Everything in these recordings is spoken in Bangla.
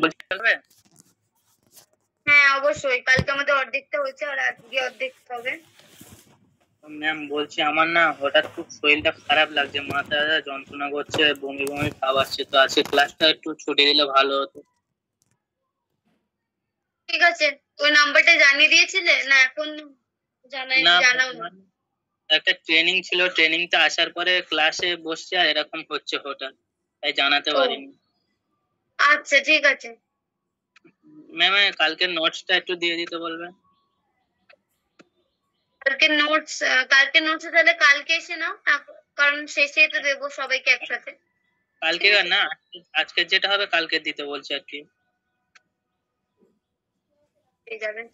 বলছি চলবে? হ্যাঁ অবশ্যই, কালকে আমাদের অর্ধেকটা হয়েছে আর আজকে অর্ধেকটা হবে। ম্যাম বলছি আমার না হঠাৎ খুব শরীরটা খারাপ লাগছে, মাথা যন্ত্রণা করছে, বমি বমি ভাব আসছে, তো আজকে ক্লাসটা একটু ছুটি দিলে ভালো হতো। ঠিক আছে, ওই নাম্বারটা জানিয়ে দিয়েছিলে না? এখন না জানাও না? একটা ট্রেনিং ছিল, ট্রেনিংটা আসার পরে ক্লাসে বসছে আর এরকম হচ্ছে হঠাৎ, তাই জানাতে ও পারিনি। আচ্ছা ঠিক আছে। ম্যাম কালকের নোটসটা একটু দিয়ে দিতে বলবেন। কালকে নোটস তাহলে কালকে এসে নাও, কারণ শেষে তো দেবো সবাইকে একসাথে। কালকে ঠিক আছে, না, আজকে যেটা হবে কালকে দিতে বলছি আর কি। পেয়ে যাবেন।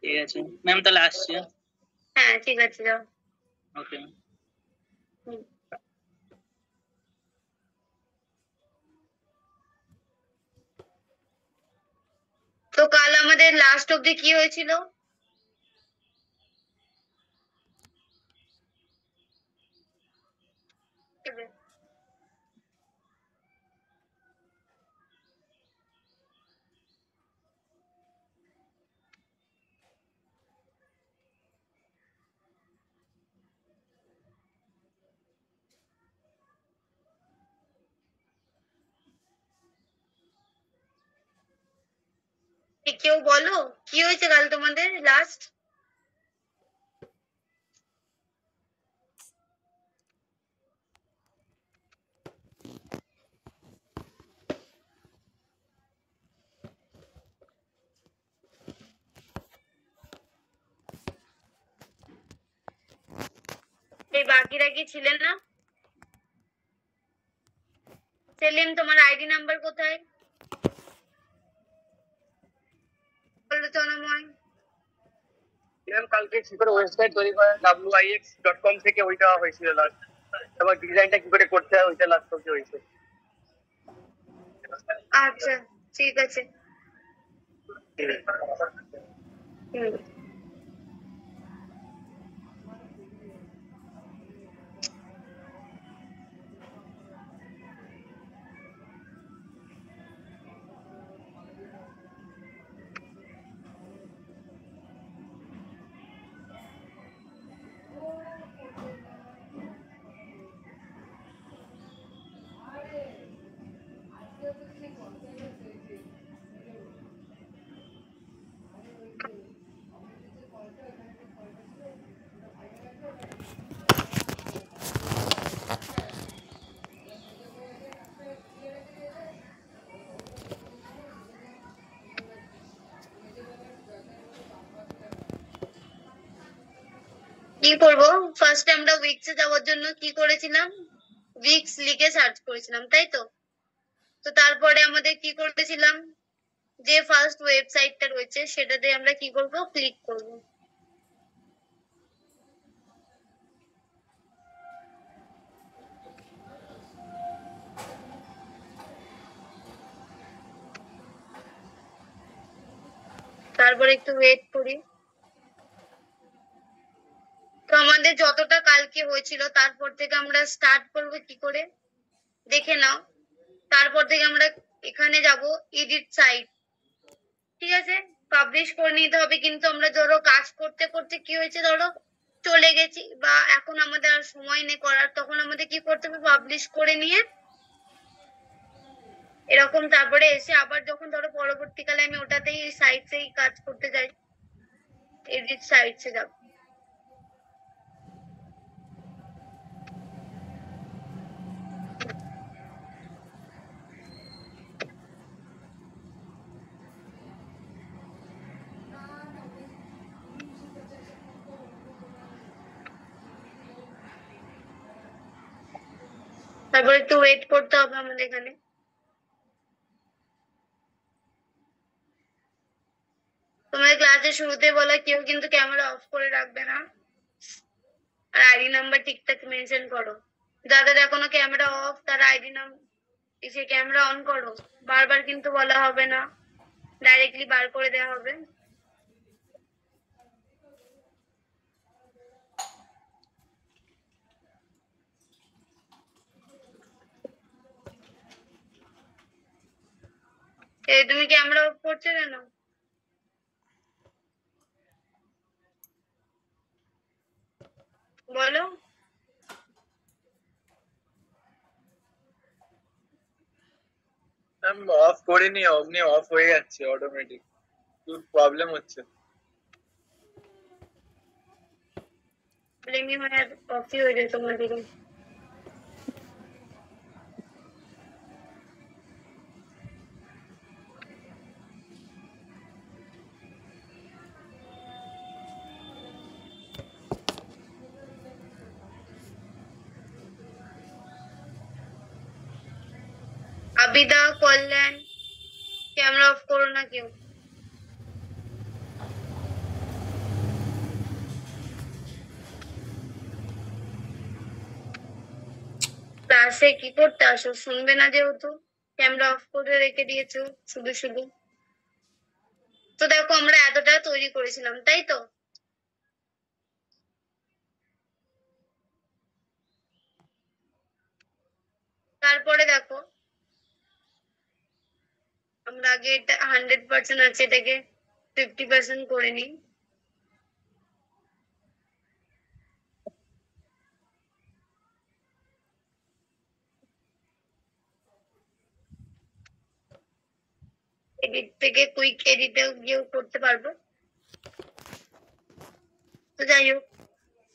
ঠিক আছে ম্যাম, তাহলে আসছি। হ্যাঁ ঠিক আছে, যাও। ওকে। হুম। তো কাল আমাদের লাস্ট অব্দি কি হয়েছিল? কেউ বলো, কি হয়েছে কাল তোমাদের লাস্ট? এই বাকিরা কি ছিলেন না? সেলিম, তোমার আইডি নাম্বার কোথায়? বলো তনময়। কালকে কি করে ওয়েবসাইট তৈরি করে wix.com থেকে ওইটা হয়েছিল লাস্ট, তারপর ডিজাইনটা কি করে করতে হয় ওইটা লাস্ট অব্দি হয়েছে। আচ্ছা ঠিক আছে। হুম। কি করবো? ফার্স্টে আমরা উইক্সে যাওয়ার জন্য কি করেছিলাম, উইক্স লিখে সার্চ করেছিলাম, তাই তো? তো তারপরে আমাদের কি করেছিলাম, যে ফার্স্ট ওয়েবসাইটটা রয়েছে সেটাতে আমরা কি করব, ক্লিক করব। তারপরে একটু ওয়েট করি। তো আমাদের যতটা কালকে হয়েছিল তারপর থেকে আমরা স্টার্ট করব কি করে দেখে নাও। তারপর থেকে আমরা এখানে যাব, এডিট সাইট। ঠিক আছে, পাবলিশ করে নিতে হবে, কিন্তু আমরা ধরো কাজ করতে করতে কি হয়েছে, ধরো চলে গেছি বা এখন আমাদের আর সময় নেই করার, তখন আমাদের কি করতে হবে, পাবলিশ করে নিয়ে এরকম তারপরে এসে আবার যখন ধরো পরবর্তীকালে আমি ওটাতেই সাইটসেই কাজ করতে যাই, এডিট সাইটসে যাব। তারপর একটু ওয়েট করতে হবে আমাদের এখানে। তোমাদের ক্লাসের শুরুতে বলা কেউ কিন্তু ক্যামেরা অফ করে রাখবে না, আর আইডি নাম্বার ঠিকঠাক মেনশন করো। যাদের এখনো ক্যামেরা অফ তার আইডি নাম্বার এসে ক্যামেরা অন করো। বারবার কিন্তু বলা হবে না, ডাইরেক্টলি বার করে দেওয়া হবে। এই তুমি ক্যামেরা অফ করছো কেন? বলো। আমি অফ করিনি, অমনি অফ হয়ে যাচ্ছে অটোমেটিক, খুব প্রবলেম হচ্ছে। এমনি মানে অফই হয়ে যায় তোমার দিকে। আবিদা, কল্যাণ, ক্যামেরা অফ করো না কেউ। ক্লাসে কি করতে আসো? শুনবে না যেহেতু ক্যামেরা অফ করে রেখে দিয়েছো শুধু শুধু। তো দেখো আমরা এতটা তৈরি করেছিলাম, তাই তো? তারপরে দেখো আমরা আগে এটা 100% আছে, এটাকে 50% করে নিই। এডিট থেকে কুইক এডিটেও গিয়েও করতে পারবো। তো যাই হোক,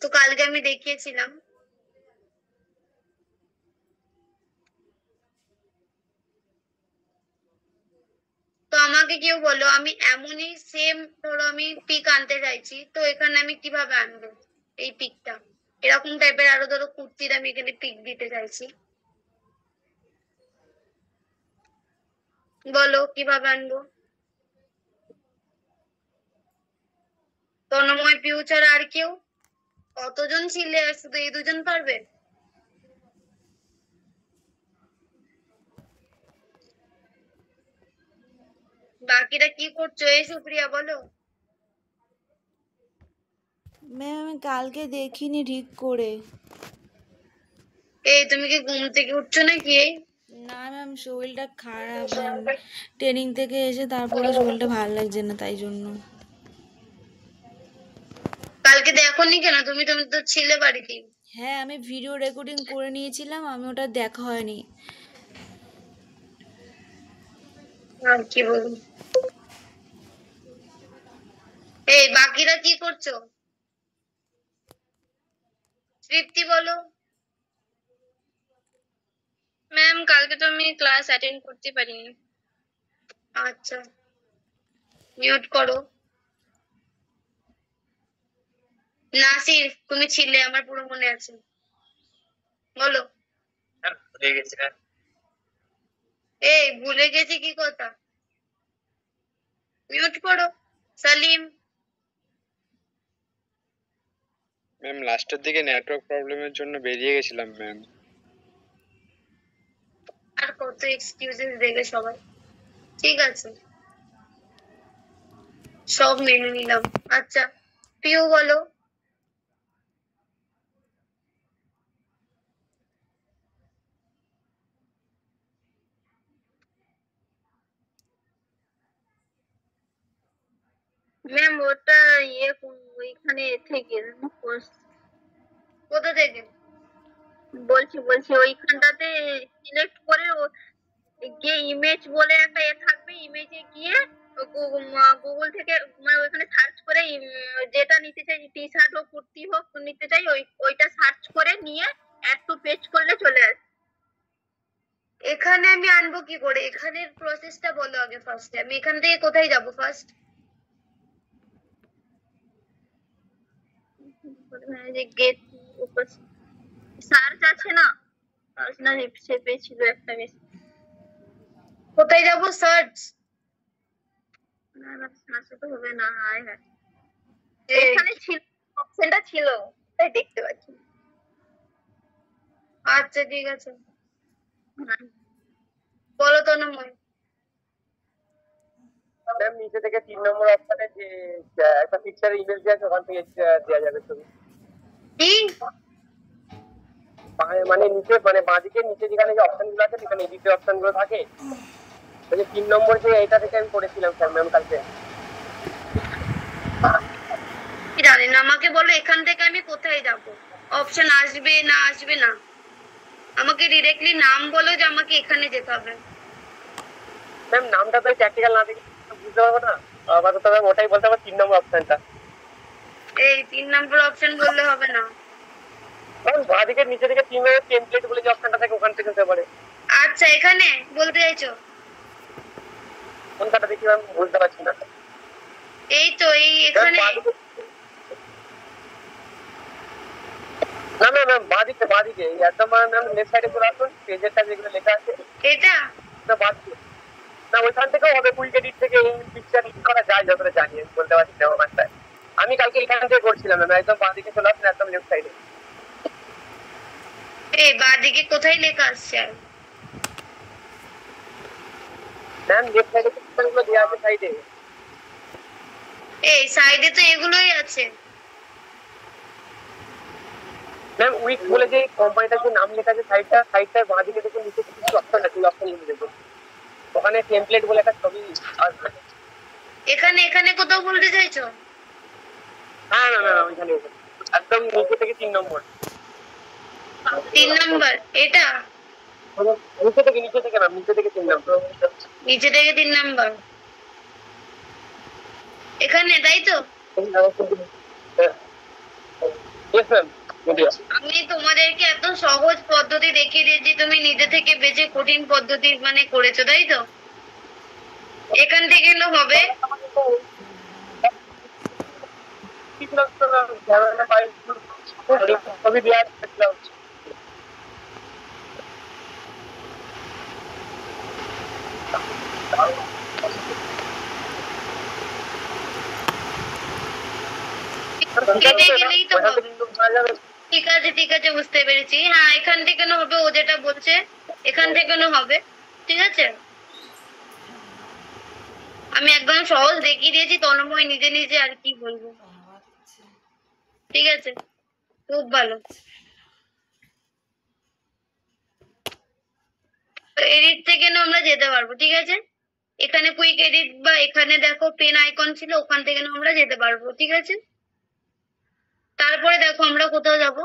তো কালকে আমি দেখিয়েছিলাম। তো আমাকে কেউ বলো, আমি এমনই সেম ধরো আমি পিক আনতে চাইছি, তো এখানে আমি কিভাবে আনবো এই পিকটা? এরকম টাইপের আরো ধরো কুর্তির আমি এখানে পিক দিতে চাইছি, বলো কিভাবে আনবো? তন্ময়, পিউ ছাড়া আর কেউ? কতজন ছিলে? শুধু এই দুজন পারবে? বাকিরা কি করছো? এই সুপ্রিয়া বলো। ম্যাম আমি কালকে দেখিনি ঠিক করে। এই তুমি কি ঘুম থেকে উঠছো নাকি? না ম্যাম, শরীরটা খারাপ ম্যাম, ট্রেনিং থেকে এসে তারপরে শরীরটা ভালো লাগছে না, তাই জন্য। কালকে দেখোনি কেন তুমি? তুমি তো ছিলে বাড়িতে। হ্যাঁ, আমি ভিডিও রেকর্ডিং করে নিয়েছিলাম, আমি ওটা দেখা হয়নি। আর কি বলবো। এই বাকিরা কি করছো? তৃপ্তি বলো। ম্যাম কালকে তো আমি ক্লাস অ্যাটেন্ড করতে পারিনি। আচ্ছা, মিউট করো। নাসির, তুমি ছিলে, আমার পুরো মনে আছে, বলো। ভুলে গেছি। এই ভুলে গেছি কি কথা? মিউট করো। সালিম। ম্যাম লাস্টের দিকে নেটওয়ার্ক প্রবলেমের জন্য বেরিয়ে গেছিলাম ম্যাম। আর কত এক্সকিউজেস দেবে সবাই। ঠিক আছে, সব মেনে নিলাম। আচ্ছা, পিউ বলো। ম্যাম ওটা ওইখানে থেকে কোথা থেকে? বলছি ওইখানটাতে সিলেক্ট করে গিয়ে ইমেজ বলে একটা থাকবে, ইমেজে গিয়ে গুগল থেকে মানে ওইখানে সার্চ করে যেটা নিতে চাই, টি শার্ট হোক কুর্তি হোক নিতে চাই, ওইটা সার্চ করে নিয়ে অ্যাড টু পেজ করলে চলে আসে। এখানে আমি আনবো কি করে? এখানের প্রসেসটা বলো আগে ফার্স্টে। আমি এখান থেকে কোথায় যাব ফার্স্ট? যে গেট সার্চ আছে না, সার্চ না সেপে ছিল একটা বেশ। কোথায় যাব? সার্চ? না না, সার্চ তো হবে না। হ্যাঁ এখানে ছিল, অপশনটা ছিল, তাই দেখতে পাচ্ছি। আচ্ছা ঠিক আছে, বলো তো নম্বর। ম্যাম নিচে থেকে 3 নম্বর অপশনে যে একটা পিকচার ইমেজ দেওয়া আছে ওখান থেকে দেওয়া যাবে ছবি। কি মানে নিচে মানে বাঁদিকে নিচে যেখানে যে অপশন গুলো আছে সেখানে এডিটের অপশন গুলো থাকে, ওই যে 3 নম্বর যে এটা থেকে আমি করেছিলাম স্যার ম্যাম কালকে। কি জানি না, আমাকে বলো এখান থেকে আমি কোথায় যাব, অপশন আসবে না আসবে না, আমাকে ডিরেক্টলি নাম বলো যে আমাকে এখানে যেতে হবে। ম্যাম নামটা তো প্র্যাকটিক্যাল না দেখে বুঝতে পারবো না, আপাতত ম্যাম ওটাই বলতে হবে 3 নম্বর অপশনটা। এই 3 নম্বর অপশন বললে হবে না। ম্যাম বাঁদিকের নিচে থেকে 3 নম্বর টেমপ্লেট বলে যে অপশনটা থাকে ওখান থেকে হতে পারে। আচ্ছা এখানে বলতে চাইছো? কোনটা দেখি ম্যাম বুঝতে পারছি না। এই তো এই এখানে। না না ম্যাম বাঁদিকে একদম ম্যাম লেফট সাইডে চলে আসুন, পেজেরটা যেগুলো লেখা আছে এটা না বাঁদিকে। না ওইখান থেকেও হবে, কুইক এডিট থেকে পিকচার এডিট করা যায় যতটা জানি, আমি বলতে পারছি না ওখানটায়। আমি কালকে এখান থেকে করছিলাম ম্যাম, একদম বাঁদিকে চলে আসুন, একদম লেফট সাইডে। এই বাঁদিকে কোথায় লেখা আসছে? ম্যাম লেফট সাইডে পিকচারগুলো দেওয়া আছে সাইডে। এই সাইডে তো এগুলোই আছে। ম্যাম উইক বলে যে কোম্পানিটার যে নাম লেখা আছে সাইডটার বাঁদিকে দেখুন, নিচে কিছু অপশন আছে, ওই অপশনগুলো দেখুন, ওখানে টেমপ্লেট বলে একটা ছবি আসবে। এখানে এখানে কোথাও বলতে চাইছো? হ্যাঁ না না ওইখানে একদম নিচে থেকে 3 নম্বর। 3 নম্বর এটা? নিচে থেকে ম্যাম নিচে থেকে 3 নম্বর। নিচে থেকে 3 নম্বর এখানে, তাই তো? Yes ma'am. আমি তোমাদেরকে এত সহজ পদ্ধতি দেখিয়ে দিয়েছি, তুমি নিজে থেকে বেঁচে কঠিন পদ্ধতি মানে করেছো, তাই তো? এখান থেকে এলো হবে। ছবি দেওয়া কেটে গেলেই তো হবে। ঠিক আছে ঠিক আছে, বুঝতে পেরেছি। হ্যাঁ এখান থেকে হবে, ও যেটা বলছে এখান থেকে হবে। ঠিক আছে, আমি একদম সহজ দেখিয়ে দিয়েছি, তন্ময় নিজে নিজে আর কি বলবো। ঠিক আছে, খুব ভালো। এডিট থেকে আমরা যেতে পারবো, ঠিক আছে? এখানে কুইক এডিট বা এখানে দেখো পেন আইকন ছিল, ওখান থেকে আমরা যেতে পারবো, ঠিক আছে? তারপরে দেখো আমরা কোথাও যাব,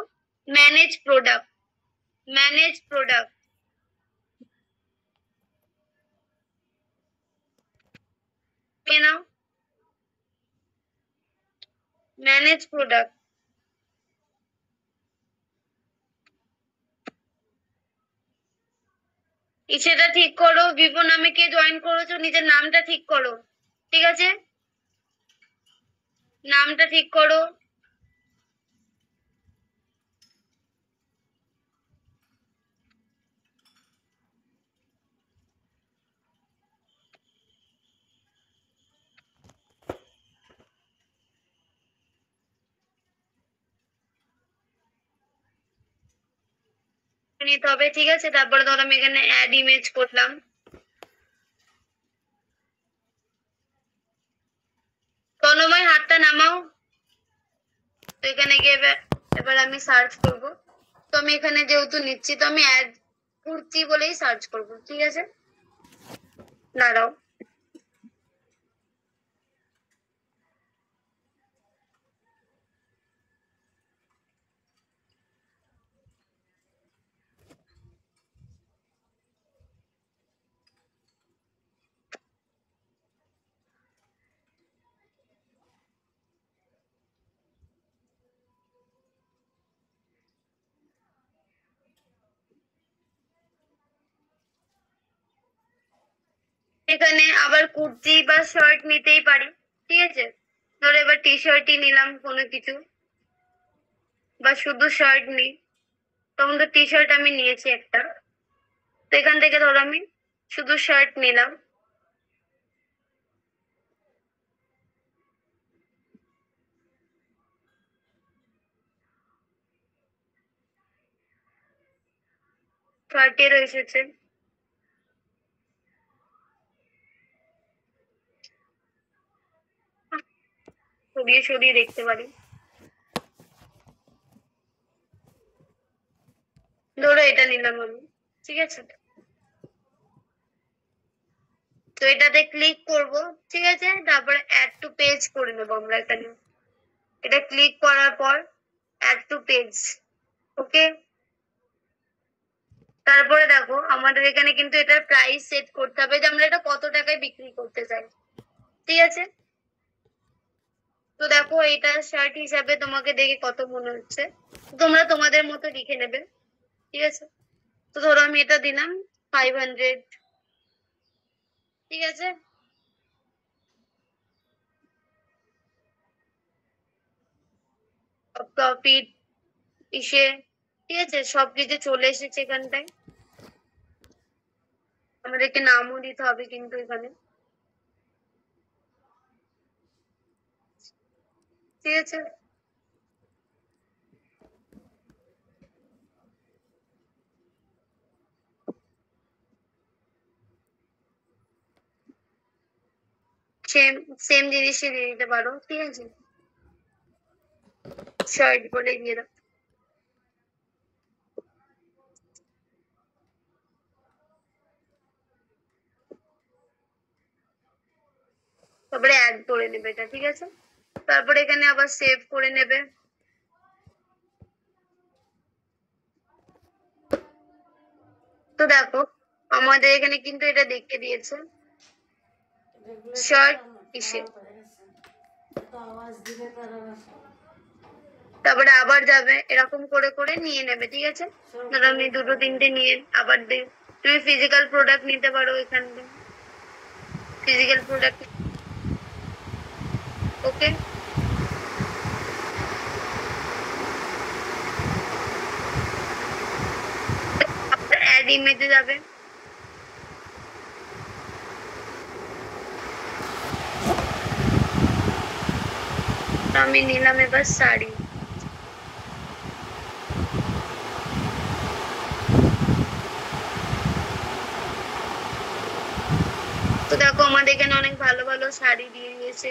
ম্যানেজ প্রোডাক্ট। ম্যানেজ প্রোডাক্ট নাও, ম্যানেজ প্রোডাক্ট। সেটা ঠিক করো, ভিভো নামে কে জয়েন করেছো নিজের নামটা ঠিক করো, ঠিক আছে? নামটা ঠিক করো। নিতে হবে, ঠিক আছে? তারপরে ধরো আমি এখানে অ্যাড ইমেজ করলাম। তন্ময় হাতটা নামাও। তো এখানে গিয়ে এবার আমি সার্চ করব। তো আমি এখানে যেহেতু নিচ্ছি, তো আমি অ্যাড কুর্তি বলেই সার্চ করব, ঠিক আছে? দাঁড়াও, এখানে আবার কুর্তি বা শার্ট নিতেই পারি, ঠিক আছে? ধরো এবার টি শার্টই নিলাম কোনো কিছু, বা শুধু শার্ট নিই, তখন তো টি শার্ট আমি নিয়েছি একটা। তো এখান থেকে ধরো আমি শুধু শার্ট নিলাম। শার্টের এসেছে, সরিয়ে সরিয়ে দেখতে পারি। ধরো এটা নিলাম আমি, ঠিক আছে? তো এটাতে ক্লিক করব, ঠিক আছে। তারপরে অ্যাড টু পেজ করে নেবো আমরা এখানে। এটা ক্লিক করার পর অ্যাড টু পেজ, ওকে। তারপরে দেখো আমাদের এখানে কিন্তু এটার প্রাইস সেট করতে হবে যে আমরা এটা কত টাকায় বিক্রি করতে চাই, ঠিক আছে। তো দেখো এটা শার্ট হিসাবে তোমাকে দেখে কত মনে হচ্ছে, তোমরা তোমাদের মতো লিখে নেবে, ঠিক আছে। তো ধরো আমি এটা দিলাম 500, ঠিক আছে। প্রফিট ইসে, ঠিক আছে, সবকিছু চলে এসেছে এখানটায়। আমাদেরকে নামও দিতে হবে কিন্তু এখানে, ঠিক আছে। সেম সেম জিনিসই দিয়ে দিতে পারো, ঠিক আছে। শার্ট বলে দিয়ে দাও। তারপরে অ্যাড করে নেবে এটা, ঠিক আছে। তারপরে এখানে আবার সেভ করে নেবে। তো দেখো আমাদের এখানে কিন্তু এটা দেখে দিয়েছে শার্ট ইসে। তারপরে আবার যাবে, এরকম করে করে নিয়ে নেবে, ঠিক আছে। ধরো আমি দুটো তিনটে নিয়ে আবার দিই। তুমি ফিজিক্যাল প্রোডাক্ট নিতে পারো এখান থেকে, ফিজিক্যাল প্রোডাক্ট, ওকে। অ্যাড ইমেজে যাবে, আমি নিলাম এবার শাড়ি। তো দেখো আমাদের এখানে অনেক ভালো ভালো শাড়ি দিয়ে দিয়েছে,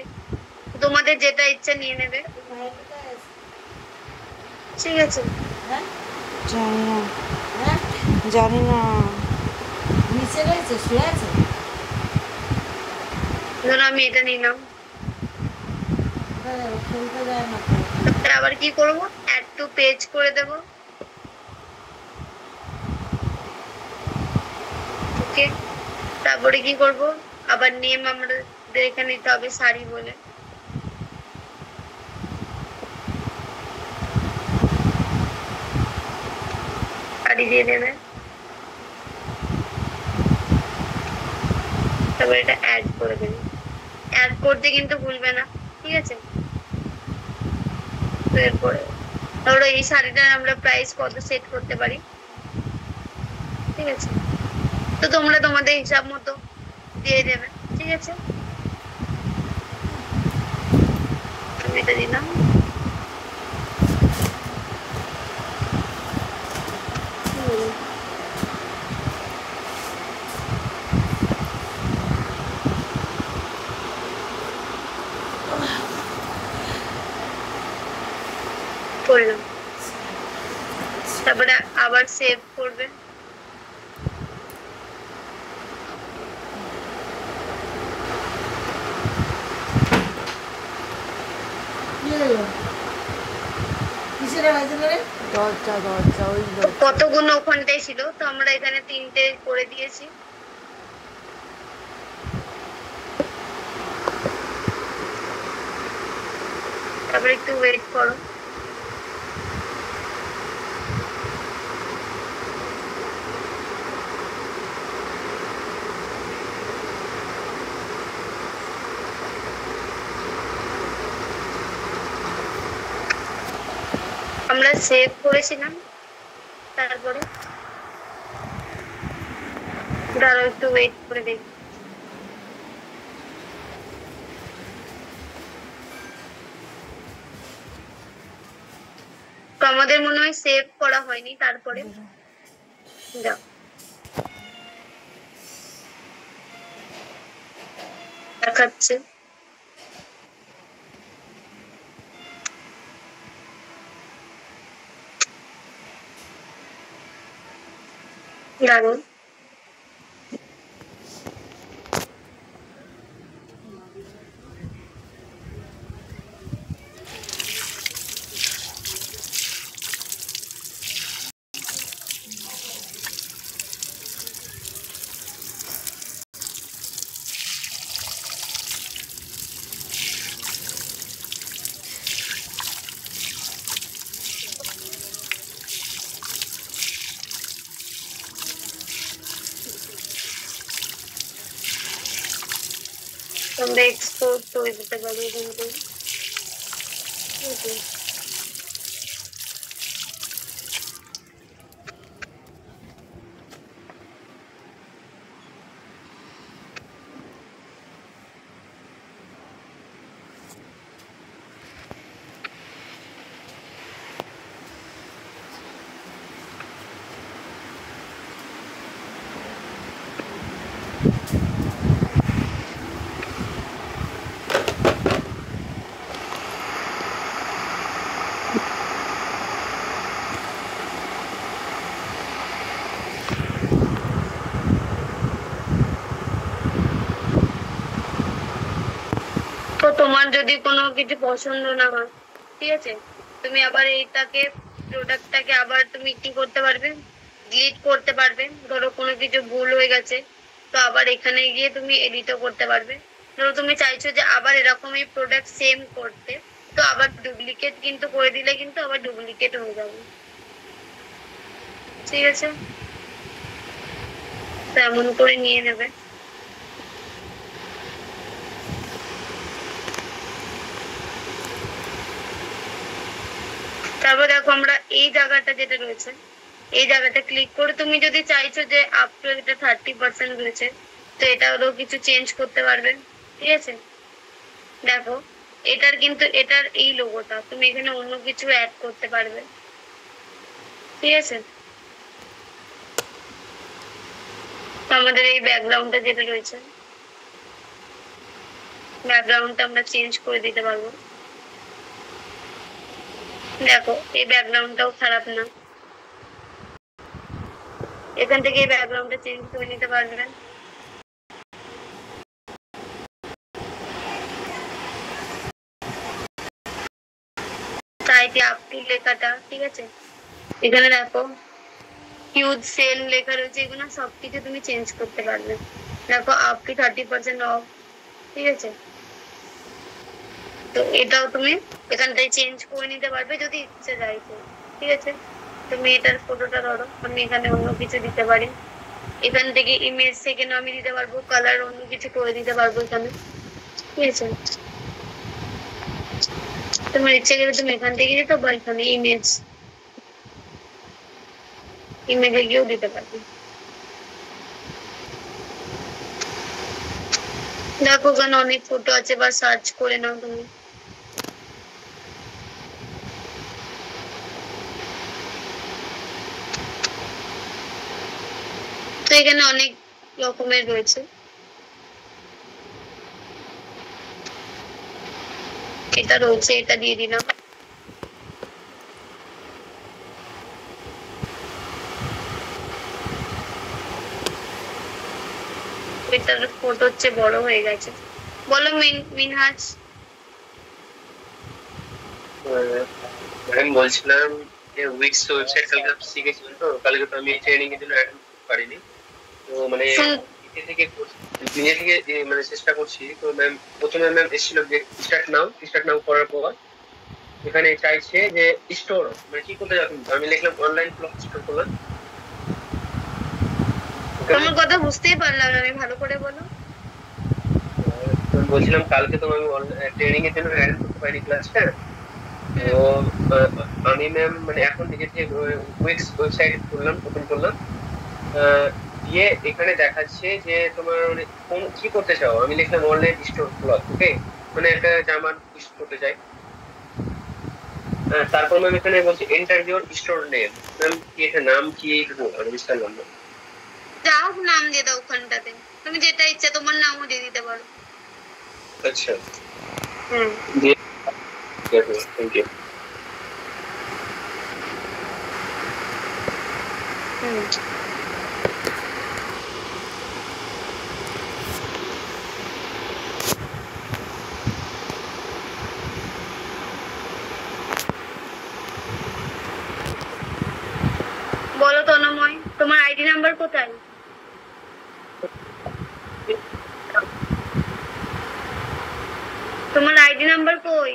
তোমাদের যেটা ইচ্ছা নিয়ে নেবে, ঠিক আছে। জানি না, জানি না। নিচে রয়েছে, শুয়ে আছে। ধরো আমি এটা নিলাম, খেলতে যায় না। তারপরে আবার কি করবো, অ্যাড টু পেজ করে দেব, ওকে। তারপরে কি করব, আবার নেম আমাদের এখানে নিতে হবে শাড়ি বলে, শাড়ি দিয়ে দেবে। তারপরে এটা অ্যাড করে দেবে, অ্যাড করতে কিন্তু ভুলবে না, ঠিক আছে। তো এরপরে ধরো এই শাড়িটার আমরা প্রাইস কত সেট করতে পারি, ঠিক আছে। তো তোমরা তোমাদের হিসাব মতো দিয়ে দেবে, ঠিক আছে। আমি এটা দিলাম, করলাম। তারপরে আবার সেভ করবে, দরজা দরজা ওই কতগুলো ওখানটায় ছিল, তো আমরা এখানে 3টে করে দিয়েছি। তারপরে একটু ওয়েট করো, আমরা সেভ করেছিলাম। তারপরে দাঁড়াও একটু ওয়েট করে দেখি। তো আমাদের মনে হয় সেভ করা হয়নি, তারপরে যাও দেখাচ্ছে। দাঁড়াও তোমরা এক্সপোর্ট করে দিতে পারো এখান থেকে। ঠিক আছে। তো তোমার যদি কোনো কিছু পছন্দ না হয়, ঠিক আছে, তুমি আবার এইটাকে প্রোডাক্টটাকে আবার তুমি কি করতে পারবে, ডিলিট করতে পারবে। ধরো কোনো কিছু ভুল হয়ে গেছে, তো আবার এখানে গিয়ে তুমি এডিটও করতে পারবে। ধরো তুমি চাইছো যে আবার এরকমই প্রোডাক্ট সেম করতে, তো আবার ডুপ্লিকেট কিন্তু করে দিলে কিন্তু আবার ডুপ্লিকেট হয়ে যাবে। ঠিক আছে, তো এমন করে নিয়ে নেবে। তারপর দেখো আমরা এই জায়গাটা যেটা রয়েছে, এই জায়গাটা ক্লিক করে তুমি যদি চাইছো যে আপ টু এটা 30% রয়েছে, তো এটারও কিছু চেঞ্জ করতে পারবে। ঠিক আছে, দেখো এটার কিন্তু এটার এই লোগোটা তুমি এখানে অন্য কিছু অ্যাড করতে পারবে। ঠিক আছে, তো আমাদের এই ব্যাকগ্রাউন্ডটা যেটা রয়েছে, ব্যাকগ্রাউন্ডটা আমরা চেঞ্জ করে দিতে পারবো। দেখো এই ব্যাকগ্রাউন্ডটাও খারাপ না, এখান থেকে এই ব্যাকগ্রাউন্ডটা চেঞ্জ করে নিতে পারবেন। সাইটে আপটু লেখাটা, ঠিক আছে, এখানে দেখো হিউজ সেল লেখা রয়েছে, এগুলো সবকিছু তুমি চেঞ্জ করতে পারবে। দেখো আপ টু 30% অফ। ঠিক আছে, তো এটাও তুমি এখানটায় চেঞ্জ করে নিতে পারবে যদি ইচ্ছে যায় তো। ঠিক আছে, তুমি এটার ফটোটা ধরো, আমি এখানে অন্য কিছু দিতে পারি। এখান থেকে ইমেজ সেকেন্ড আমি দিতে পারবো, কালার অন্য কিছু করে দিতে পারবো এখানে। ঠিক আছে, তোমার ইচ্ছে গেলে তুমি এখান থেকে দিতে পারো, এখানে ইমেজে গিয়েও দিতে পারবে। দেখো ওখানে অনেক ফটো আছে, বা সার্চ করে নাও তুমি। তো এখানে অনেক রকমের রয়েছে, এটা রয়েছে, এটা দিয়ে দিলাম। এটার ফটো হচ্ছে বড় হয়ে গেছে। বলো মিনহাজ। আমি বলছিলাম যে উইক্স ওয়েবসাইট কালকে শিখেছিলাম, তো কালকে তো আমি ট্রেনিং এর জন্য অ্যাটেন্ড করতে পারিনি। তো মানে নিজে থেকে মানে চেষ্টা করছি। তো ম্যাম প্রথমে ম্যাম এসেছিল যে স্টার্ট নাও করার পর এখানে চাইছে যে স্টোর, মানে কি করতে যাবেন, আমি লিখলাম অনলাইন ব্লগ স্টোর করলাম। তোমার কথা বুঝতেই পারলাম না, আমি ভালো করে বলো। বলছিলাম কালকে তো আমি ট্রেনিং এর জন্য অ্যাটেন্ড করতে পারিনি ক্লাসটা। তো আমি ম্যাম মানে এখন নিজে থেকে উইক্স ওয়েবসাইট খুললাম, ওপেন করলাম, দিয়ে এখানে দেখাচ্ছে যে তোমার মানে কোন কি করতে চাও। আমি লিখলাম অনলাইন স্টোর ব্লগ, ওকে, মানে একটা জামার স্টোর করতে চাই। তারপর ম্যাম এখানে বলছে enter your store name. Ma'am কি এটা নাম কি আমি বুঝতে পারলাম না। যাও নাম দিয়ে দাও ওখানটাতে, তুমি যেটা ইচ্ছা তোমার নামও দিয়ে দিতে পারো। আচ্ছা, হুম, দিয়ে থ্যাংক ইউ। হুম। বলো তন্ময়, তোমার আইডি নাম্বার কোথায়? তোমার আইডি নাম্বার কই?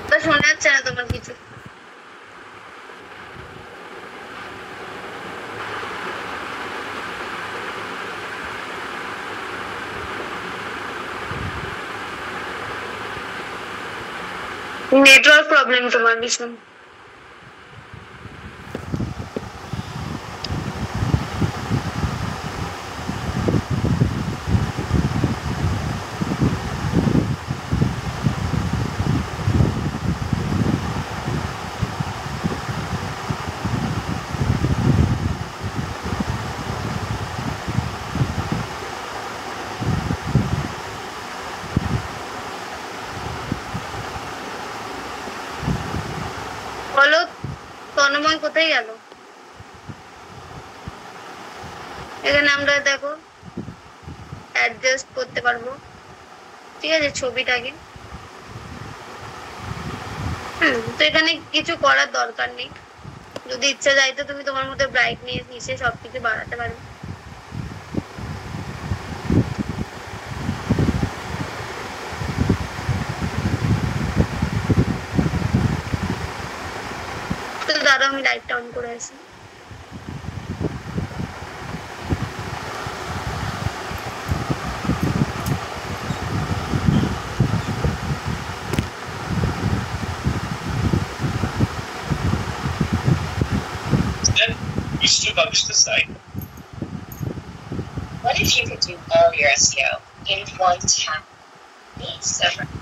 তো শোনা যাচ্ছে না তোমার কিছু। নেটওয়ার্ক প্রবলেম তোমার ভীষণ। বলো তন্ময় কোথায় গেল? এখানে আমরা দেখো অ্যাডজাস্ট করতে পারবো, ঠিক আছে, ছবিটাকে। তো এখানে কিছু করার দরকার নেই, যদি ইচ্ছা যায় তো তুমি তোমার মধ্যে ব্রাইটনেস নিচে সবকিছু বাড়াতে পারবে। তো দাদা আমি লাইটটা অন করে আসি। Wish to publish the site. What if you could do all your SEO in one tap? Neat separate.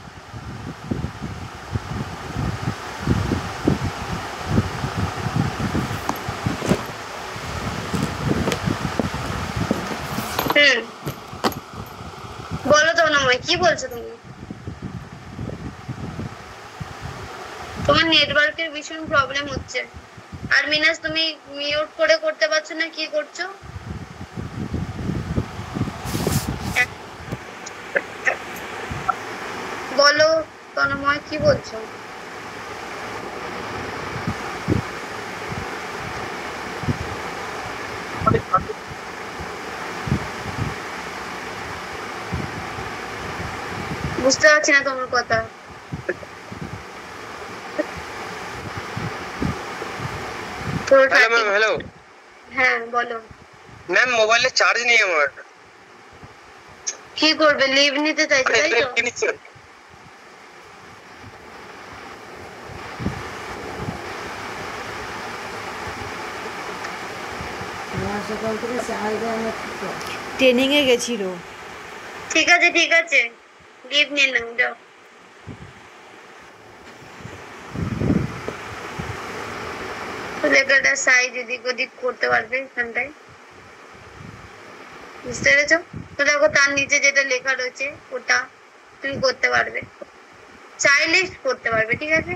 বলো তন্ময় কি বলছো তুমি? তোমার নেটওয়ার্কের ভীষণ প্রবলেম হচ্ছে। আর মিনাস তুমি মিউট করে করতে পারছো না, কি করছো? বলো তন্ময় কি বলছো? বুঝতে পারছি না তোমার কথা। Hello ma'am, hello. হ্যাঁ বলো। ম্যাম মোবাইলে চার্জ নেই আমার। কি করবে, লিভ নিতে চাইছো তাই তো? ট্রেনিং এ গেছিল। ঠিক আছে ঠিক আছে, লিভ নিয়ে নাও, যাও। লেখাটা সাইজ এদিক ওদিক করতে পারবে এখানটায়, বুঝতে পেরেছো? তো দেখো তার নিচে যেটা লেখা রয়েছে ওটা তুমি করতে পারবে, চাইলে করতে পারবে, ঠিক আছে?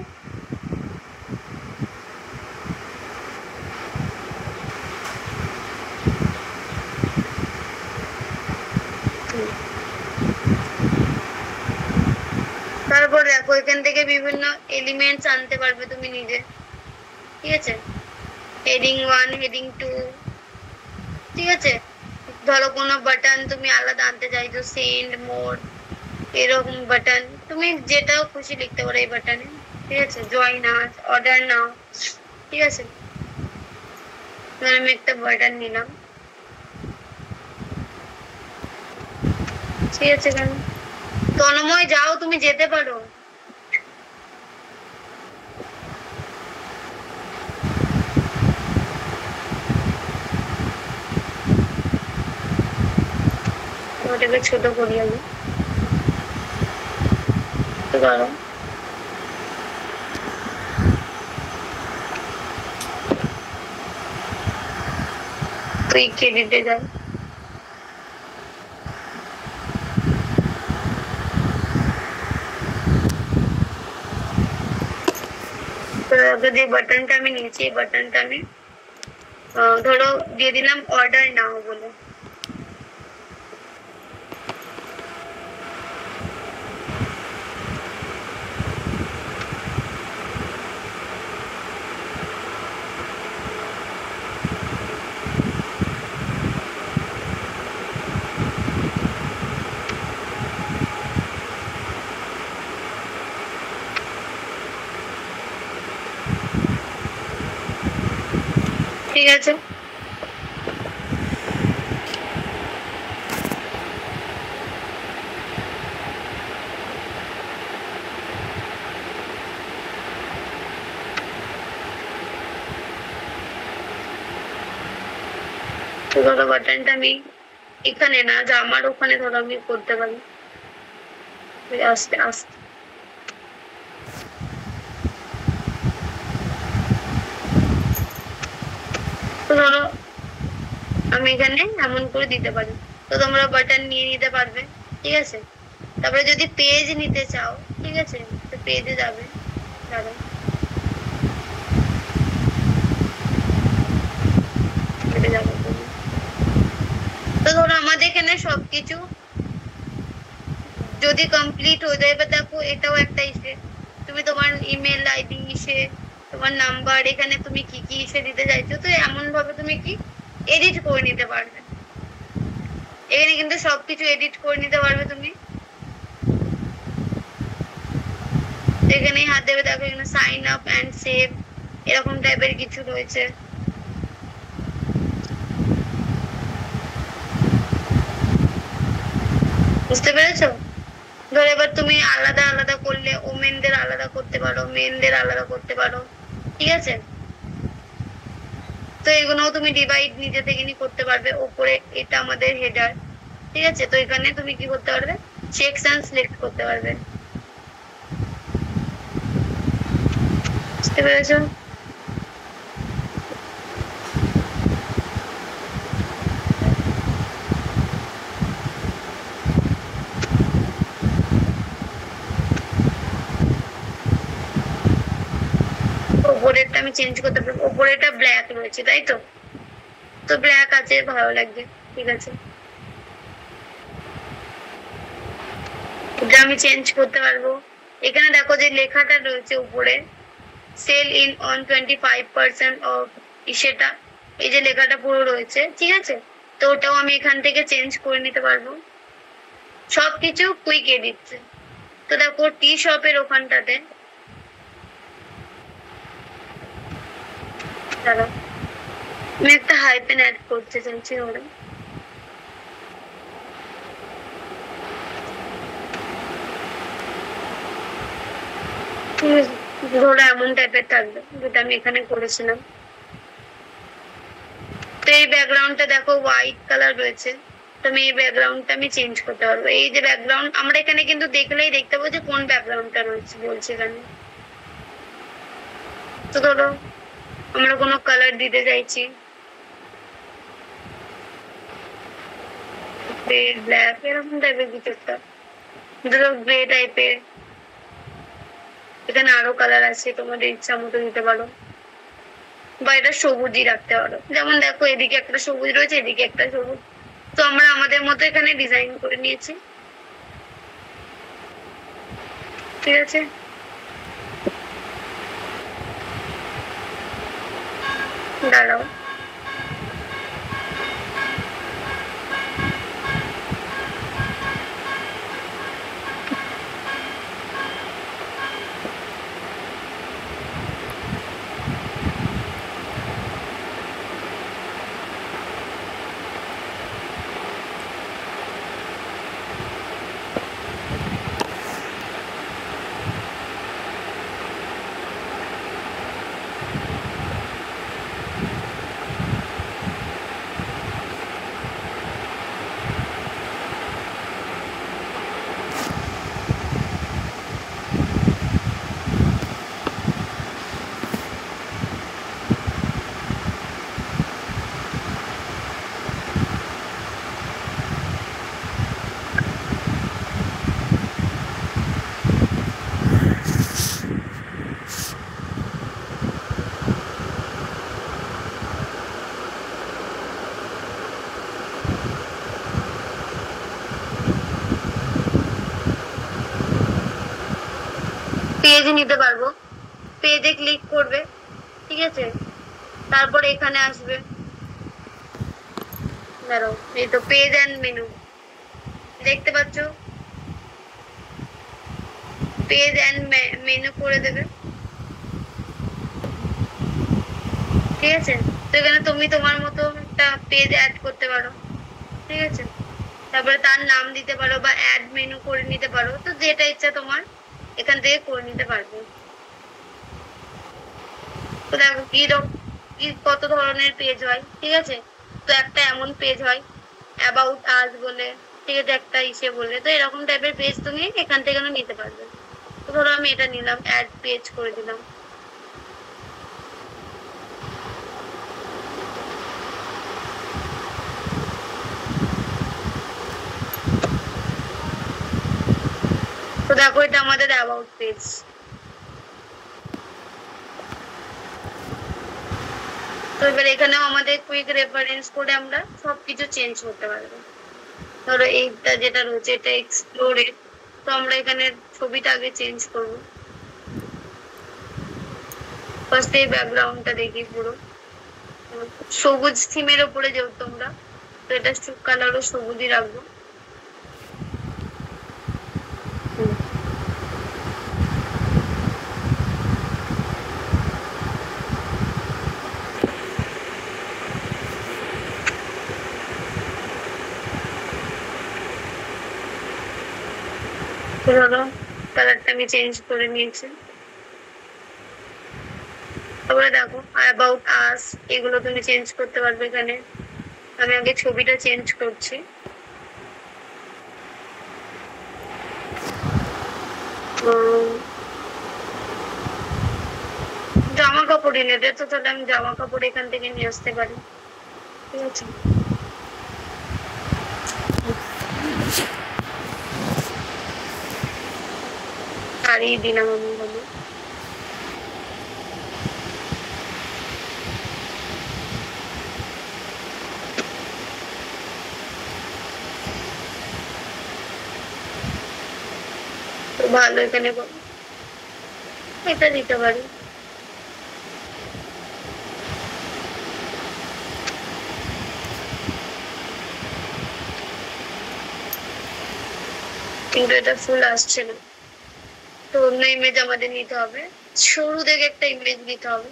তারপর দেখো এখান থেকে বিভিন্ন এলিমেন্টস আনতে পারবে তুমি নিজে, ঠিক আছে? হেডিং 1, হেডিং 2, ঠিক আছে? ধরো কোনো বাটন তুমি আলাদা আনতে চাইছো, সেন্ড, মোড, এরকম বাটন তুমি যেটাও খুশি লিখতে পারো এই বাটনে, ঠিক আছে? জয়েন আস, অর্ডার নাও, ঠিক আছে? আমি একটা বাটন নিলাম, ঠিক আছে? কেন তন্ময় যাও, তুমি যেতে পারো। ওটাকে ছোট করি আমি, পারো। তুই ক্রেডিটে যাও, যদি বাটনটা আমি নিয়েছি, এই বাটনটা আমি ধরো দিয়ে দিলাম অর্ডার নাও বলে, ঠিক আছে? তো ধরো বাটনটা আমি এখানে না, জামার ওখানে ধরো আমি করতে পারি আস্তে আস্তে। তো ধরো আমি এখানে এমন করে দিতে পারি, তো তোমরা বাটন নিয়ে নিতে পারবে, ঠিক আছে। তারপরে যদি পেজ নিতে চাও, ঠিক আছে, তো পেজে যাবে, দাঁড়াও পেজে যাবে। তো ধরো আমাদের এখানে সবকিছু যদি কমপ্লিট হয়ে যায়, এবার দেখো এটাও একটা ইসে, তুমি তোমার ইমেল আইডি ইসে, তোমার নাম্বার, এখানে তুমি কি কি ইসে দিতে চাইছো, তো এমন ভাবে তুমি কি এডিট করে নিতে পারবে। এখানে কিন্তু সবকিছু এডিট করে নিতে পারবে তুমি। এখানেই হাত দেবে, দেখো এখানে সাইন আপ অ্যান্ড সেভ এরকম টাইপের কিছু রয়েছে। বুঝতে পেরেছো? ধর এবার তুমি আলাদা আলাদা করলে, ওমেনদের আলাদা করতে পারো, মেনদের আলাদা করতে পারো, ঠিক আছে। তো এগুলোও তুমি ডিভাইড নিজে থেকে করতে পারবে। ওপরে এটা আমাদের হেডার, ঠিক আছে। তো এখানে তুমি কি করতে পারবে, সেকশন সিলেক্ট করতে পারবে। বুঝতে পেরেছো? ওপরেরটা আমি চেঞ্জ করতে পারবো, ওপরেরটা ব্ল্যাক রয়েছে তাই তো, তো ব্ল্যাক আছে, ভালো লাগবে, ঠিক আছে। এটা আমি চেঞ্জ করতে পারবো। এখানে দেখো যে লেখাটা রয়েছে উপরে, সেল ইন অন 25% অফ, সেটা এই যে লেখাটা পুরো রয়েছে, ঠিক আছে। তো ওটাও আমি এখান থেকে চেঞ্জ করে নিতে পারবো। সবকিছু কুইক এডিট। তো দেখো টি শপের ওখানটাতে দাঁড়াও, আমি একটা হাইপেন অ্যাড করতে চাইছি। ওরা ধরো এমন টাইপের থাকবে, যেটা আমি এখানে করেছিলাম। তো এই ব্যাকগ্রাউন্ডটা দেখো হোয়াইট কালার রয়েছে, তো আমি এই ব্যাকগ্রাউন্ডটা আমি চেঞ্জ করতে পারবো। এই যে ব্যাকগ্রাউন্ড আমরা এখানে কিন্তু দেখলেই দেখতে পাবো যে কোন ব্যাকগ্রাউন্ডটা রয়েছে বলছে এখানে। তো ধরো আমরা কোনো কালার দিতে চাইছি, ব্ল্যাক এরকম টাইপের কিছু একটা, ধরো গ্রে টাইপের। এখানে আরো কালার আছে, তোমাদের ইচ্ছা মতো দিতে পারো, বা এটা সবুজই রাখতে পারো। যেমন দেখো এদিকে একটা সবুজ রয়েছে, এদিকে একটা সবুজ। তো আমরা আমাদের মতো এখানে ডিজাইন করে নিয়েছি, ঠিক আছে। দাঁড়াও, পেজ নিতে পারবো, পেজে ক্লিক করবে, ঠিক আছে। তারপরে এখানে আসবে, দাঁড়াও, এই তো পেজ এন্ড মেনু দেখতে পাচ্ছ, পেজ এন্ড মেনু করে দেবে, ঠিক আছে। তো এখানে তুমি তোমার মতো একটা পেজ অ্যাড করতে পারো, ঠিক আছে। তারপরে তার নাম দিতে পারো বা অ্যাড মেনু করে নিতে পারো, তো যেটা ইচ্ছা তোমার এখান থেকে করে নিতে পারবে। তো দেখো কি কত ধরনের পেজ হয়, ঠিক আছে। তো একটা এমন পেজ হয় অ্যাবাউট আস বলে, ঠিক আছে, একটা ইসে বলে, তো এরকম টাইপের পেজ তুমি এখান থেকে নিতে পারবে। তো ধরো আমি এটা নিলাম, অ্যাড পেজ করে দিলাম। তো দেখো এটা আমাদের অ্যাবাউট পেজ। তো এবার এখানেও আমাদের কুইক রেফারেন্স করে আমরা সবকিছু চেঞ্জ করতে পারবো। ধরো এইটা যেটা রয়েছে এটা এক্সপ্লোরে, তো আমরা এখানে ছবিটা আগে চেঞ্জ করবো। ফার্স্ট এই ব্যাকগ্রাউন্ডটা দেখি পুরো সবুজ থিমের উপরে যেহেতু আমরা, তো এটা কালারও সবুজই রাখবো। ধরো কালারটা আমি চেঞ্জ করে নিয়েছি। তারপরে দেখো অ্যাবাউট আস, এগুলো তুমি চেঞ্জ করতে পারবে এখানে। আমি আগে ছবিটা চেঞ্জ করছি। জামা কাপড় রিলেটেড, তো তাহলে আমি জামা কাপড় এখান থেকে নিয়ে আসতে পারি, ঠিক আছে। শাড়ি দিলাম আমি বলে। ভালো, এখানে এটা দিতে পারি। কিন্তু এটা ফুল আসছে না, তো অন্য ইমেজ আমাদের নিতে হবে। সরু দেখে একটা ইমেজ নিতে হবে।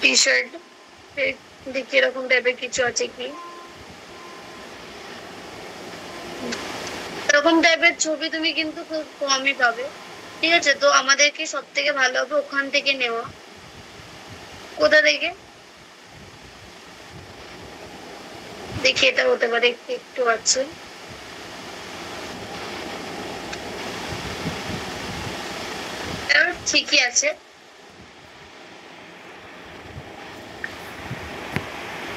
টি শার্ট দেখি এরকম টাইপের কিছু আছে কি, এরকম টাইপের ছবি তুমি কিন্তু খুব কমই পাবে, ঠিক আছে। তো আমাদেরকে সব থেকে ভালো হবে ওখান থেকে নেওয়া। কোথা থেকে দেখি, এটা হতে পারে একটু আছে, ঠিকই আছে।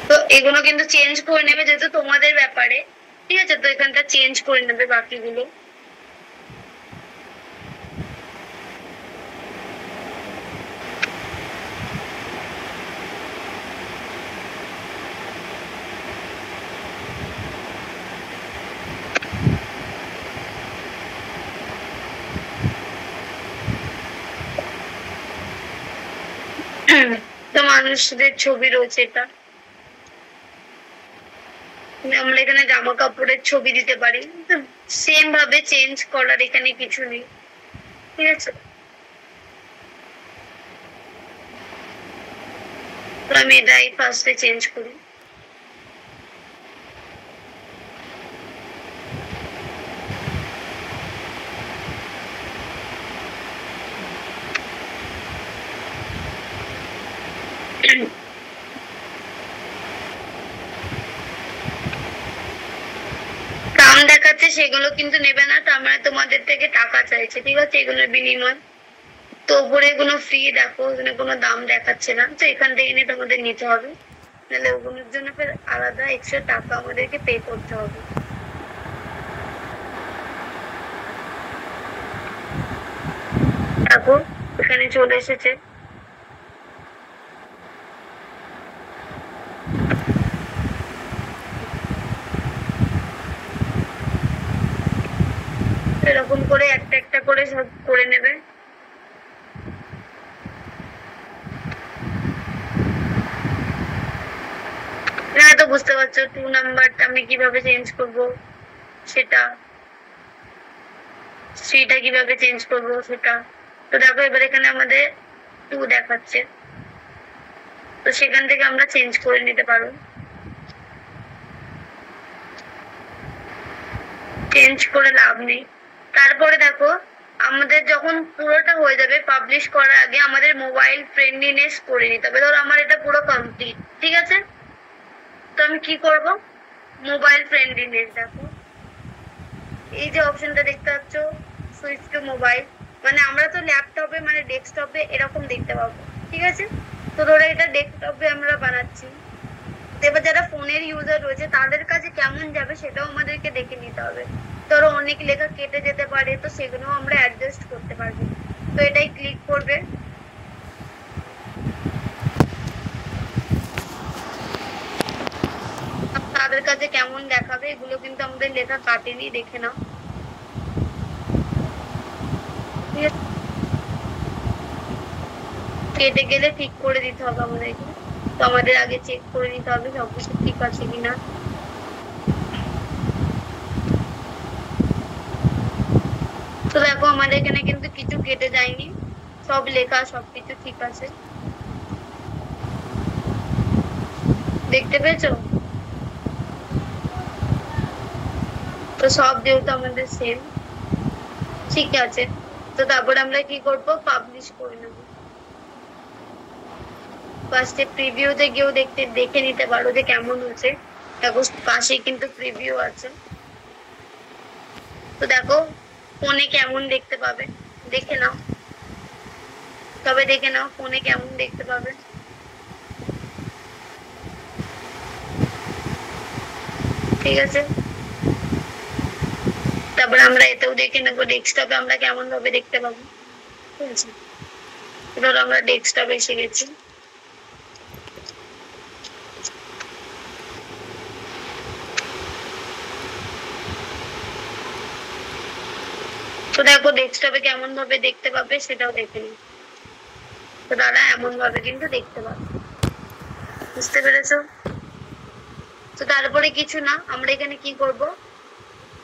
তো এগুলো কিন্তু চেঞ্জ করে নেবে যেহেতু তোমাদের ব্যাপারে, ঠিক আছে। তো এখানটা চেঞ্জ করে নেবে বাকিগুলো। তো মানুষদের ছবি রয়েছে, এটা আমরা এখানে জামা কাপড়ের ছবি দিতে পারি। সেম ভাবে চেঞ্জ করার এখানে কিছু নেই, ঠিক আছে। তো আমি এটাই ফার্স্টে চেঞ্জ করি। দাম দেখাচ্ছে সেগুলো কিন্তু নেবে না, তার মানে তোমাদের থেকে টাকা চাইছে, ঠিক আছে, এগুলোর বিনিময়। তো উপরে কোনো ফ্রি দেখো, এখানে কোনো দাম দেখাচ্ছে না, তো এখান থেকে নিয়ে তোমাদের নিতে হবে, নাহলে ওগুলোর জন্য ফের আলাদা এক্সট্রা টাকা আমাদেরকে পে করতে হবে। দেখো এখানে চলে এসেছে। এরকম করে একটা একটা করে সব করে নেবে। না তো বুঝতে পারছো 2 নাম্বারটা আমি কিভাবে চেঞ্জ করব, সেটা 3টা কিভাবে চেঞ্জ করব সেটা। তো দেখো এবার এখানে আমাদের 2 দেখাচ্ছে, তো সেখান থেকে আমরা চেঞ্জ করে নিতে পারবো, চেঞ্জ করে লাভ নেই। তারপরে দেখো আমাদের যখন পুরোটা হয়ে যাবে পাবলিশ করার আগে আমাদের মোবাইল ফ্রেন্ডলিনেস করে নিতে হবে। ধরো আমার এটা পুরো কমপ্লিট, ঠিক আছে? তো আমি কি করব, মোবাইল ফ্রেন্ডলিনেস, দেখো এই যে অপশনটা দেখতে পাচ্ছ সুইচ টু মোবাইল, মানে আমরা তো ল্যাপটপে মানে ডেস্কটপে এরকম দেখতে পাবো, ঠিক আছে? তো ধরো এটা ডেস্কটপে আমরা বানাচ্ছি, এবার যারা ফোনের ইউজার রয়েছে তাদের কাছে কেমন যাবে সেটাও আমাদেরকে দেখে নিতে হবে। ধরো অনেক লেখা কেটে যেতে পারে, তো সেগুলো আমরা অ্যাডজাস্ট করতে পারবো। তো এটাই ক্লিক করবে, তাদের কাছে কেমন দেখাবে এগুলো কিন্তু আমাদের লেখা কাটেনি, দেখে নাও। কেটে গেলে ঠিক করে দিতে হবে আমাদেরকে, তো আমাদের আগে চেক করে নিতে হবে সবকিছু ঠিক আছে কিনা। তো দেখো আমাদের এখানে কিন্তু কিছু কেটে যায়নি, সব লেখা সবকিছু ঠিক আছে, দেখতে পেয়েছো? তো সব যেহেতু আমাদের সেম ঠিক আছে, তো তারপর আমরা কি করবো, পাবলিশ করে নেব। ফার্স্টে প্রিভিউতে গিয়েও দেখে নিতে পারো যে কেমন হচ্ছে, দেখো পাশে কিন্তু প্রিভিউ আছে। তো দেখো ফোনে কেমন দেখতে পাবে, দেখে নাও, তবে দেখে নাও ফোনে কেমন দেখতে পাবে। ঠিক আছে, তারপর আমরা এতেও দেখে নেবো ডেস্কটপে আমরা কেমন ভাবে দেখতে পাবো, ঠিক আছে? এবার আমরা ডেস্কটপে এসে গেছি। তো দেখো ডেস্কটপে কেমন ভাবে দেখতে পাবে সেটাও দেখে নিই। তো দাদা এমন ভাবে কিন্তু দেখতে পাবে, বুঝতে পেরেছো? তো তারপরে কিছু না, আমরা এখানে কি করব,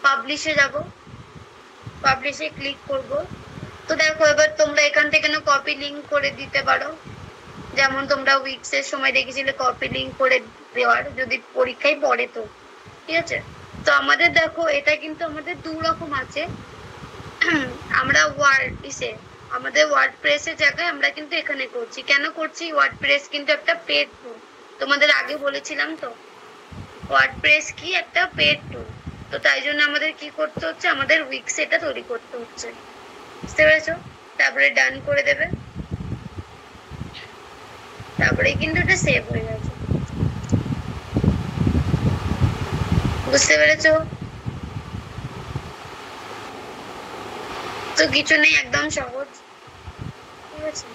পাবলিশে যাব, পাবলিশে ক্লিক করব। তো দেখো এবার তোমরা এখান থেকে না কপি লিংক করে দিতে পারো, যেমন তোমরা উইকস এর সময় দেখেছিলে কপি লিংক করে দেওয়ার, যদি পরীক্ষায় পড়ে তো, ঠিক আছে? তো আমাদের দেখো এটা কিন্তু আমাদের দু রকম আছে। আমরা আমাদের ওয়ার্ডপ্রেসের জায়গায় আমরা কিন্তু এখানে করছি, কেন করছি, ওয়ার্ডপ্রেস কিন্তু একটা পেড টুল, তোমাদের আগে বলেছিলাম তো ওয়ার্ডপ্রেস কি একটা পেড টুল। তো তাই জন্য আমাদের কি করতে হচ্ছে, আমাদের উইকস এটা তৈরি করতে হচ্ছে, বুঝতে পেরেছো? তারপরে ডান করে দেবে, তারপরে কিন্তু এটা সেভ হয়ে গেছে, বুঝতে পেরেছো? তো কিছু নেই, একদম সহজ, ঠিক আছে?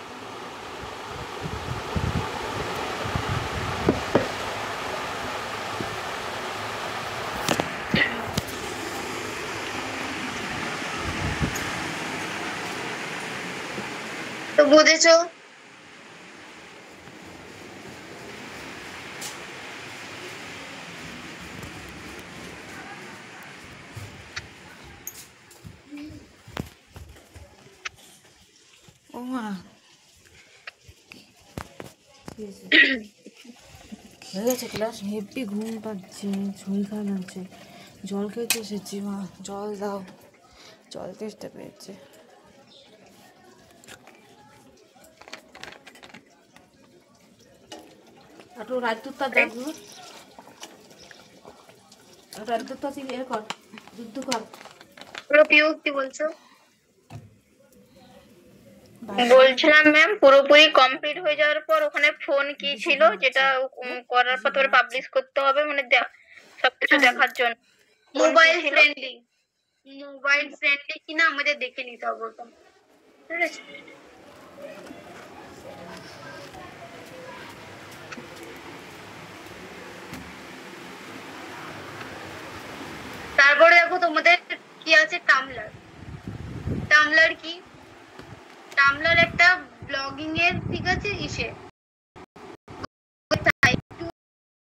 তো বুঝেছো? ও মা হয়ে গেছে ক্লাস, হেভি ঘুম পাচ্ছে, শরীর খারাপ লাগছে, জল খেতে এসেছি, মা জল দাও, জল তেষ্টা পেয়েছে। একটু রাজদূতটা দেখো, রাজদূতটা ইয়ে কর, যুদ্ধ কর। কি বলছো? বলছিলাম ম্যাম পুরোপুরি কমপ্লিট হয়ে যাওয়ার পর ওখানে ফোন কি ছিল যেটা করার পর তোরে পাবলিশ করতে হবে, মানে সবকিছু দেখার জন্য মোবাইল ফ্রেন্ডলি, মোবাইল ফ্রেন্ডলি কিনা আমাদের দেখে নিতে হবে ওটা, ঠিক আছে? তারপরে দেখো তোমাদের কি আছে, টামলার। টামলার কি, টামলার একটা ব্লগিং এর, ঠিক আছে, ইসে